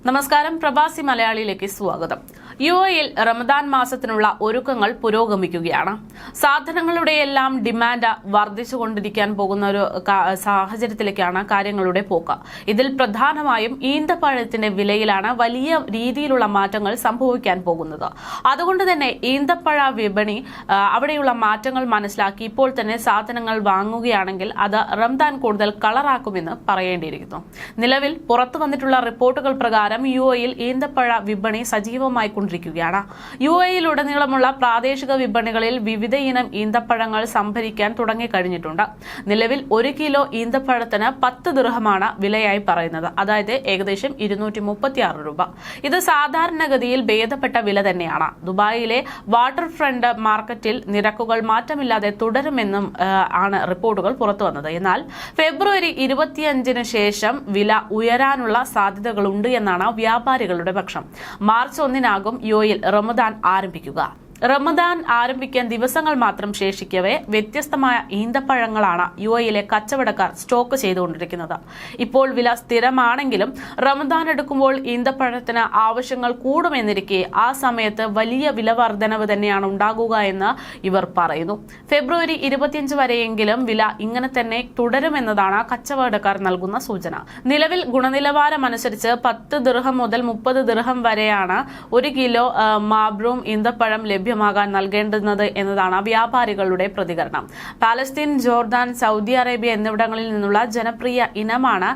നമസ്കാരം, പ്രവാസി മലയാളിയിലേക്ക് സ്വാഗതം. യുഎഇയിൽ റമദാൻ മാസത്തിനുള്ള ഒരുക്കങ്ങൾ പുരോഗമിക്കുകയാണ്. സാധനങ്ങളുടെയെല്ലാം ഡിമാൻഡ് വർദ്ധിച്ചുകൊണ്ടിരിക്കാൻ പോകുന്ന ഒരു സാഹചര്യത്തിലേക്കാണ് കാര്യങ്ങളുടെ പോക്ക്. ഇതിൽ പ്രധാനമായും ഈന്തപ്പഴത്തിന്റെ വിലയിലാണ് വലിയ രീതിയിലുള്ള മാറ്റങ്ങൾ സംഭവിക്കാൻ പോകുന്നത്. അതുകൊണ്ട് തന്നെ ഈന്തപ്പഴ വിപണി അവിടെയുള്ള മാറ്റങ്ങൾ മനസ്സിലാക്കി ഇപ്പോൾ തന്നെ സാധനങ്ങൾ വാങ്ങുകയാണെങ്കിൽ അത് റമദാൻ കൂടുതൽ കളറാക്കുമെന്ന് പറയേണ്ടിയിരിക്കുന്നു. നിലവിൽ പുറത്തു വന്നിട്ടുള്ള റിപ്പോർട്ടുകൾ പ്രകാരം യുഎഇയിൽ ഈന്തപ്പഴ വിപണി സജീവമായി കൊണ്ടിരിക്കുകയാണ്. യുഎഇയിലുടനീളമുള്ള പ്രാദേശിക വിപണികളിൽ വിവിധ ഇനം ഈന്തപ്പഴങ്ങൾ സംഭരിക്കാൻ തുടങ്ങിക്കഴിഞ്ഞിട്ടുണ്ട്. നിലവിൽ 1 കിലോ ഈന്തപ്പഴത്തിന് 10 ദിർഹമാണ് വിലയായി പറയുന്നത്, അതായത് ഏകദേശം 236 രൂപ. ഇത് സാധാരണഗതിയിൽ ഭേദപ്പെട്ട വില തന്നെയാണ്. ദുബായിലെ വാട്ടർ ഫ്രണ്ട് മാർക്കറ്റിൽ നിരക്കുകൾ മാറ്റമില്ലാതെ തുടരുമെന്നും ആണ് റിപ്പോർട്ടുകൾ പുറത്തുവന്നത്. എന്നാൽ ഫെബ്രുവരി 25-ന് ശേഷം വില ഉയരാനുള്ള സാധ്യതകളുണ്ട് എന്നാണ് വ്യാപാരികളുടെ പക്ഷം. മാർച്ച് 1-നാകും യുഎഇയിൽ റമദാൻ ആരംഭിക്കുക. റമദാൻ ആരംഭിക്കാൻ ദിവസങ്ങൾ മാത്രം ശേഷിക്കവേ വ്യത്യസ്തമായ ഈന്തപ്പഴങ്ങളാണ് യുഎഇയിലെ കച്ചവടക്കാർ സ്റ്റോക്ക് ചെയ്തുകൊണ്ടിരിക്കുന്നത്. ഇപ്പോൾ വില സ്ഥിരമാണെങ്കിലും റമദാൻ എടുക്കുമ്പോൾ ഈന്തപ്പഴത്തിന് ആവശ്യങ്ങൾ കൂടുമെന്നിരിക്കെ ആ സമയത്ത് വലിയ വില വർധനവ് തന്നെയാണ് ഉണ്ടാകുക എന്ന് ഇവർ പറയുന്നു. ഫെബ്രുവരി 25 വരെയെങ്കിലും വില ഇങ്ങനെ തന്നെ തുടരുമെന്നതാണ് കച്ചവടക്കാർ നൽകുന്ന സൂചന. നിലവിൽ ഗുണനിലവാരം അനുസരിച്ച് 10 ദിർഹം മുതൽ 30 ദിർഹം വരെയാണ് 1 കിലോ മാബ്രൂം ഈന്തപ്പഴം ലഭ്യമാകാൻ നൽകേണ്ടുന്നത് എന്നതാണ് വ്യാപാരികളുടെ പ്രതികരണം. പാലസ്തീൻ, ജോർദാൻ, സൗദി അറേബ്യ എന്നിവിടങ്ങളിൽ നിന്നുള്ള ജനപ്രിയ ഇനമാണ്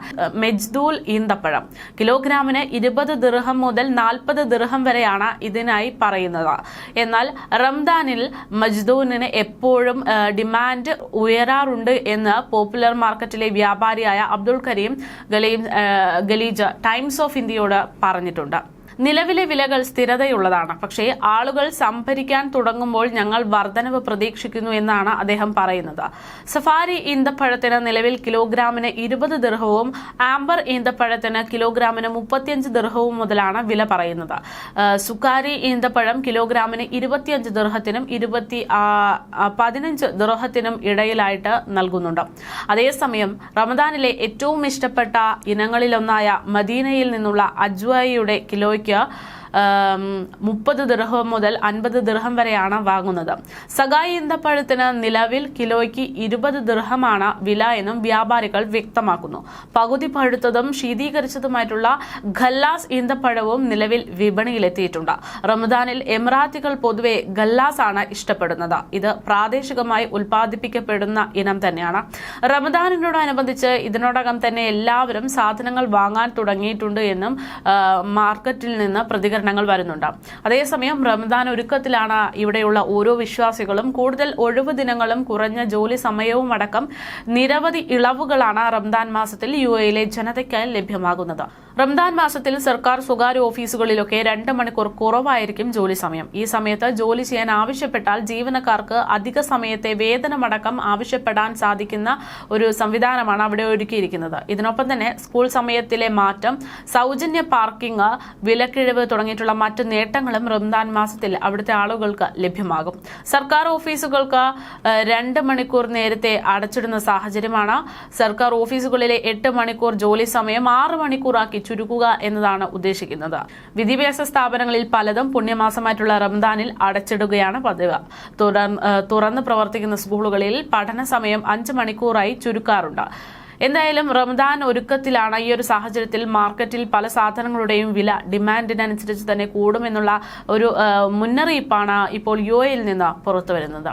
മെജ്ദൂൽ ഈന്തപ്പഴം. കിലോഗ്രാമിന് 20 ദിർഹം മുതൽ 40 ദിർഹം വരെയാണ് ഇതിനായി പറയുന്നത്. എന്നാൽ റംദാനിൽ മജ്ദൂനിന് എപ്പോഴും ഡിമാൻഡ് ഉയരാറുണ്ട് എന്ന് പോപ്പുലർ മാർക്കറ്റിലെ വ്യാപാരിയായ അബ്ദുൾ കരീം ഗലീജ് ടൈംസ് ഓഫ് ഇന്ത്യയോട് പറഞ്ഞിട്ടുണ്ട്. നിലവിലെ വിലകൾ സ്ഥിരതയുള്ളതാണ്, പക്ഷേ ആളുകൾ സംഭരിക്കാൻ തുടങ്ങുമ്പോൾ ഞങ്ങൾ വർധനവ് പ്രതീക്ഷിക്കുന്നു എന്നാണ് അദ്ദേഹം പറയുന്നത്. സഫാരി ഈന്തപ്പഴത്തിന് നിലവിൽ കിലോഗ്രാമിന് 20 ദിർഹവും ആംബർ ഈന്തപ്പഴത്തിന് കിലോഗ്രാമിന് 35 ദിർഹവും മുതലാണ് വില പറയുന്നത്. സുക്കാരി ഈന്തപ്പഴം കിലോഗ്രാമിന് 25 ദിർഹത്തിനും 15 ദിർഹത്തിനും ഇടയിലായിട്ട് നൽകുന്നുണ്ട്. അതേസമയം റമദാനിലെ ഏറ്റവും ഇഷ്ടപ്പെട്ട ഇനങ്ങളിലൊന്നായ മദീനയിൽ നിന്നുള്ള അജ്വയുടെ കിലോയ്ക്ക് 30 ദിർഹം മുതൽ 50 ദിർഹം വരെയാണ് വാങ്ങുന്നത്. സഗായി ഈന്തപ്പഴത്തിന് നിലവിൽ കിലോയ്ക്ക് 20 ദിർഹമാണ് വില എന്നും വ്യാപാരികൾ വ്യക്തമാക്കുന്നു. പകുതി പഴുത്തതും ശീതീകരിച്ചതുമായിട്ടുള്ള ഖല്ലാസ് ഈന്തപ്പഴവും നിലവിൽ വിപണിയിലെത്തിയിട്ടുണ്ട്. റമദാനിൽ എമിറാത്തികൾ പൊതുവെ ഖല്ലാസ് ആണ് ഇഷ്ടപ്പെടുന്നത്. ഇത് പ്രാദേശികമായി ഉൽപ്പാദിപ്പിക്കപ്പെടുന്ന ഇനം തന്നെയാണ്. റമദാനിനോടനുബന്ധിച്ച് ഇതിനോടകം തന്നെ എല്ലാവരും സാധനങ്ങൾ വാങ്ങാൻ തുടങ്ങിയിട്ടുണ്ട് എന്നും മാർക്കറ്റിൽ നിന്ന് പ്രതികരണങ്ങൾ വരുന്നുണ്ട്. അതേസമയം റമദാൻ ഒരുക്കത്തിലാണ് ഇവിടെയുള്ള ഓരോ വിശ്വാസികളും. കൂടുതൽ ഒഴിവ് ദിനങ്ങളും കുറഞ്ഞ ജോലി സമയവും അടക്കം നിരവധി ഇളവുകളാണ് റമദാൻ മാസത്തിൽ യുഎഇയിലെ ജനതയ്ക്കായി ലഭ്യമാകുന്നത്. റമദാൻ മാസത്തിൽ സർക്കാർ സ്വകാര്യ ഓഫീസുകളിലൊക്കെ 2 മണിക്കൂർ കുറവായിരിക്കും ജോലി സമയം. ഈ സമയത്ത് ജോലി ചെയ്യാൻ ആവശ്യപ്പെട്ടാൽ ജീവനക്കാർക്ക് അധിക സമയത്തെ വേതനമടക്കം ആവശ്യപ്പെടാൻ സാധിക്കുന്ന ഒരു സംവിധാനമാണ് അവിടെ ഒരുക്കിയിരിക്കുന്നത്. ഇതിനൊപ്പം തന്നെ സ്കൂൾ സമയത്തിലെ മാറ്റം, സൗജന്യ പാർക്കിംഗ്, വിലക്കിഴിവ് തുടങ്ങിയിട്ടുള്ള മറ്റ് നേട്ടങ്ങളും റമദാൻ മാസത്തിൽ അവിടുത്തെ ആളുകൾക്ക് ലഭ്യമാകും. സർക്കാർ ഓഫീസുകൾക്ക് 2 മണിക്കൂർ നേരത്തെ അടച്ചിടുന്ന സാഹചര്യമാണ്. സർക്കാർ ഓഫീസുകളിലെ 8 മണിക്കൂർ ജോലി സമയം 6 മണിക്കൂറാക്കി ചുരുക്കുക എന്നതാണ് ഉദ്ദേശിക്കുന്നത്. വിദ്യാഭ്യാസ സ്ഥാപനങ്ങളിൽ പലതും പുണ്യമാസമായിട്ടുള്ള റമദാനിൽ അടച്ചിടുകയാണ് പതിവ്. തുറന്ന് പ്രവർത്തിക്കുന്ന സ്കൂളുകളിൽ പഠന സമയം 5 മണിക്കൂറായി ചുരുക്കാറുണ്ട്. എന്തായാലും റമദാൻ ഒരുക്കത്തിലാണ്. ഈ ഒരു സാഹചര്യത്തിൽ മാർക്കറ്റിൽ പല സാധനങ്ങളുടെയും വില ഡിമാൻഡിനനുസരിച്ച് തന്നെ കൂടുമെന്നുള്ള ഒരു മുന്നറിയിപ്പാണ് ഇപ്പോൾ യുഎഇയിൽ നിന്ന് പുറത്തു വരുന്നത്.